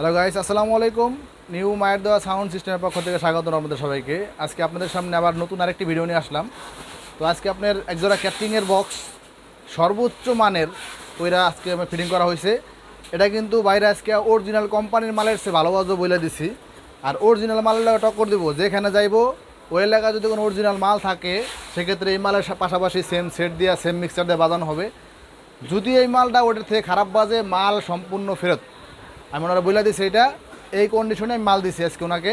Hello guys, আসসালামু আলাইকুম। New মায়ের দেওয়া সাউন্ড সিস্টেমের পক্ষ থেকে স্বাগত আপনাদের সবাইকে। আজকে আপনাদের সামনে আবার নতুন আরেকটি ভিডিও নিয়ে আসলাম। তো আজকে আপনার একজোড়া ক্যাটারিংয়ের বক্স সর্বোচ্চ মানের ওইরা আজকে আমি ফিটিং করা হয়েছে। এটা কিন্তু বাইরে আজকে অরিজিনাল কোম্পানির মালের সে ভালোবাসবো বলে দিছি। আর অরিজিনাল মালের টক্কর দেবো, যেখানে যাইবো ওই এলাকায় যদি কোনো অরিজিনাল মাল থাকে সেক্ষেত্রে এই মালের পাশাপাশি সেম সেট দিয়ে সেম মিক্সার দিয়ে বাজানো হবে। যদি এই মালটা ওটার থেকে খারাপ বাজে, মাল সম্পূর্ণ ফেরত। আমি ওনারা বলে দিচ্ছি, এটা এই কন্ডিশনে আমি মাল দিছি আজকে ওনাকে।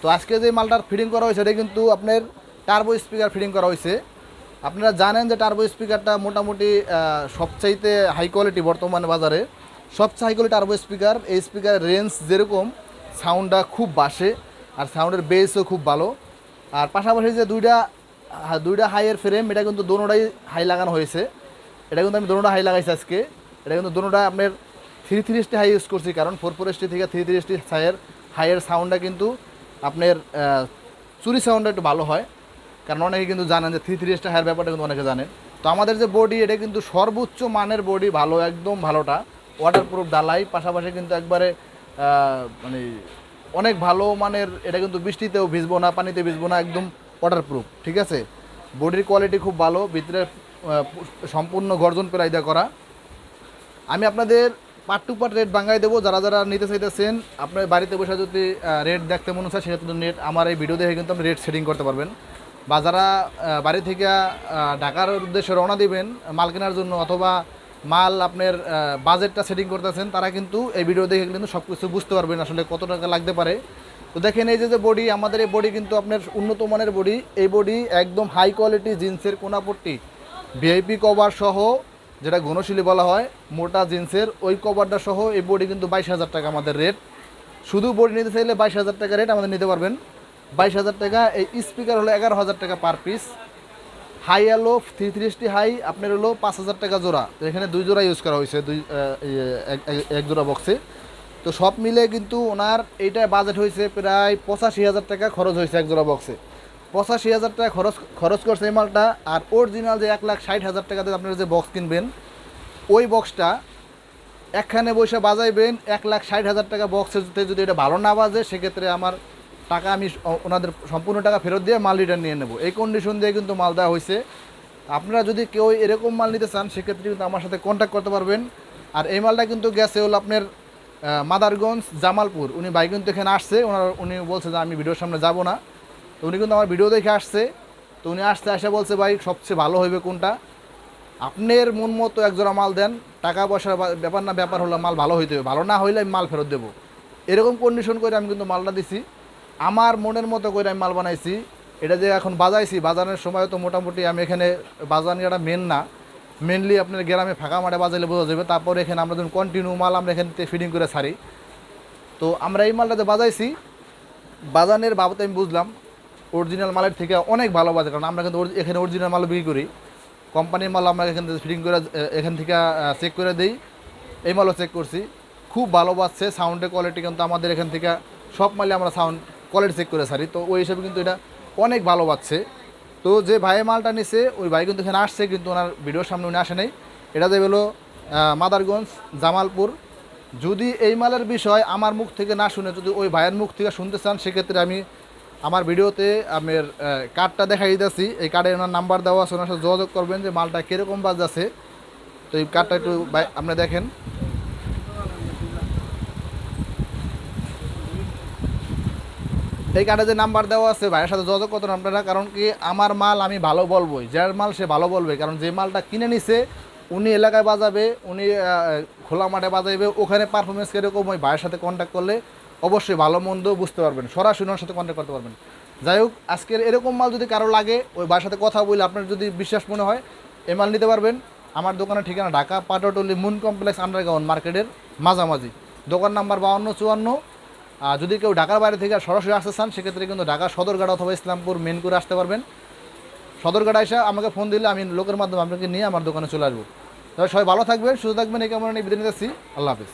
তো আজকে যে মালটার ফিটিং করা হয়েছে এটা কিন্তু আপনার টার্বো স্পিকার ফিটিং করা হয়েছে। আপনারা জানেন যে টার্বো স্পিকারটা মোটামুটি সবচাইতে হাই কোয়ালিটি বর্তমানে বাজারে। সবচেয়ে হাই কোয়ালিটি টার্বো স্পিকার। এই স্পিকারের রেঞ্জ যেরকম, সাউন্ডটা খুব বাসে আর সাউন্ডের বেসও খুব ভালো। আর পাশাপাশি যে দুইটা হাইয়ের ফ্রেম, এটা কিন্তু দোনোটাই হাই লাগানো হয়েছে। এটা কিন্তু আমি দোনোটা হাই লাগাইছি আজকে। এটা কিন্তু দোনোটা আপনার 330 হাই ইউজ করছি, কারণ 440 থেকে 330 হাইয়ের সাউন্ডটা কিন্তু আপনার চুরি সাউন্ডটা একটু ভালো হয়। কারণ অনেকে কিন্তু জানেন যে 330 হাইয়ের ব্যাপারটা কিন্তু অনেকে জানেন। তো আমাদের যে বডি, এটা কিন্তু সর্বোচ্চ মানের বডি, ভালো একদম ভালোটা। ওয়াটারপ্রুফ ডালাই, পাশাপাশি কিন্তু একবারে মানে অনেক ভালো মানের। এটা কিন্তু বৃষ্টিতেও ভিজবো না, পানিতে ভিজবো না, একদম ওয়াটারপ্রুফ। ঠিক আছে, বডির কোয়ালিটি খুব ভালো, ভিতরে সম্পূর্ণ গর্জন পেরাইদা করা। আমি আপনাদের পার্ট টু পার্ট রেট বাঙ্গাই দেবো। যারা যারা নিতে চাইতেছেন, আপনার বাড়িতে বসে যদি রেট দেখতে মনে হয় সেক্ষেত্রে নেট আমার এই ভিডিও দেখে কিন্তু আপনি রেট সেটিং করতে পারবেন। বা যারা বাড়ি থেকে ঢাকার উদ্দেশ্যে রওনা দিবেন মাল কেনার জন্য, অথবা মাল আপনার বাজেটটা সেটিং করতেছেন, তারা কিন্তু এই ভিডিও দেখে কিন্তু সব কিছু বুঝতে পারবেন আসলে কত টাকা লাগতে পারে। তো দেখেন, এই যে বডি, আমাদের এই বডি কিন্তু আপনার উন্নত মানের বডি। এই বডি একদম হাই কোয়ালিটি জিন্সের কোনাপট্টি ভিআইপি কভার সহ, যেটা ঘনশীলী বলা হয়, মোটা জিন্সের ওই কভারটা সহ এই বডি কিন্তু 22,000 টাকা আমাদের রেট। শুধু বডি নিতে চাইলে 22,000 টাকা রেট আমাদের নিতে পারবেন। 22,000 টাকা। এই স্পিকার হলো 11,000 টাকা পার পিস। হাই আলো 330 হাই আপনার হলো 5,000 টাকা জোড়া। এখানে 2 জোড়া ইউজ করা হয়েছে, এক জোড়া বক্সে। তো সব মিলে কিন্তু ওনার এইটা বাজেট হয়েছে প্রায় 85,000 টাকা খরচ হয়েছে এক জোড়া বক্সে। 85,000 টাকা খরচ করছে এই মালটা। আর অরিজিনাল যে 1,60,000 টাকা দিয়ে আপনারা যে বক্স কিনবেন, ওই বক্সটা একখানে বসে বাজাইবেন 1,60,000 টাকা বক্সের যদি এটা ভালো না বাজে, সেক্ষেত্রে আমার টাকা আমি ওনাদের সম্পূর্ণ টাকা ফেরত দিয়ে মাল রিটার্ন নিয়ে নেব। এই কন্ডিশন দিয়ে কিন্তু মাল দেওয়া হয়েছে। আপনারা যদি কেউ এরকম মাল নিতে চান সেক্ষেত্রে কিন্তু আমার সাথে কন্ট্যাক্ট করতে পারবেন। আর এই মালটা কিন্তু গেছে হলো আপনার মাদারগঞ্জ, জামালপুর। উনি ভাই কিন্তু এখানে আসছে, উনি বলছে যে আমি ভিডিওর সামনে যাব না। তো উনি কিন্তু আমার ভিডিও দেখে আসছে। তো উনি আসে বলছে ভাই সবচেয়ে ভালো হইবে কোনটা, আপনার মন মতো একজোড়া মাল দেন, টাকা পয়সার ব্যাপার না, ব্যাপার হলো মাল ভালো হইতে হবে, ভালো না হইলে আমি মাল ফেরত দেবো। এরকম কন্ডিশন করে আমি কিন্তু মালটা দিছি, আমার মনের মতো করে আমি মাল বানাইছি। এটা যে এখন বাজাইছি, বাজানোর সময় তো মোটামুটি আমি এখানে বাজানিয়াটা মেন না, মেনলি আপনার গ্রামে ফাঁকা মাঠে বাজাইলে বোঝা যাবে। তারপর এখানে আমরা যখন কন্টিনিউ মাল আমরা এখান থেকে ফিডিং করে ছাড়ি। তো আমরা এই মালটা যে বাজাইছি, বাজানের বাবদ আমি বুঝলাম অরিজিনাল মালের থেকে অনেক ভালো বাজে, কারণ আমরা কিন্তু এখানে অরিজিনাল মাল বিক্রি করি। কোম্পানির মাল আমরা এখান থেকে ফিটিং করে এখান থেকে চেক করে দিই। এই মালও চেক করছি, খুব ভালো বাজছে। সাউন্ডের কোয়ালিটি কিন্তু আমাদের এখান থেকে সব মালে আমরা সাউন্ড কোয়ালিটি চেক করে সারি। তো ওই হিসাবে কিন্তু এটা অনেক ভালো বাজছে। তো যে ভাই মালটা নিছে, ওই ভাই কিন্তু এখানে আসছে, কিন্তু ওনার ভিডিওর সামনে উনি আসে নাই। এটা যে হলো মাদারগঞ্জ, জামালপুর। যদি এই মালের বিষয় আমার মুখ থেকে না শুনে যদি ওই ভাইয়ের মুখ থেকে শুনতে চান, সেক্ষেত্রে আমি আমার ভিডিওতে আমার কার্ডটা দেখাই দিতেছি। এই কার্ডে ওনার নাম্বার দেওয়া আছে, ওনার সাথে যোগাযোগ করবেন যে মালটা কীরকম বাজ আছে। তো এই কার্ডটা একটু আপনারা দেখেন। এই কার্ডে যে নাম্বার দেওয়া আছে, ভাইয়ের সাথে যোগাযোগ করতেন আপনারা। কারণ কি, আমার মাল আমি ভালো বলবোই, যার মাল সে ভালো বলবে। কারণ যে মালটা কিনে নিছে উনি এলাকায় বাজাবে, উনি খোলা মাঠে বাজাইবে, ওখানে পারফরমেন্স কীরকম ওই ভাইয়ের সাথে কন্ট্যাক্ট করলে অবশ্যই ভালো মন্দ বুঝতে পারবেন, সরাসরি ওনার সাথে কন্ট্যাক্ট করতে পারবেন। যাই হোক, আজকের এরকম মাল যদি কারো লাগে, ওই ভাইয়ের সাথে কথা বলে আপনার যদি বিশ্বাস মনে হয় এই মাল নিতে পারবেন। আমার দোকানের ঠিকানা ঢাকা পাটোটলি মুন কমপ্লেক্স আন্ডারগ্রাউন্ড মার্কেটের মাঝামাঝি, দোকান নাম্বার 5254। আর যদি কেউ ঢাকার বাইরে থেকে সরাসরি আসতে চান, সেক্ষেত্রে কিন্তু ঢাকা সদরঘাট অথবা ইসলামপুর মেন করে আসতে পারবেন। সদরঘাট এসে আমাকে ফোন দিলে আমি লোকের মাধ্যমে আপনাকে নিয়ে আমার দোকানে চলে আসবো। তবে সবাই ভালো থাকবেন, সুস্থ থাকবেন, এই কামনা নিয়ে বিদায় নিতেছি। আল্লাহ হাফিজ।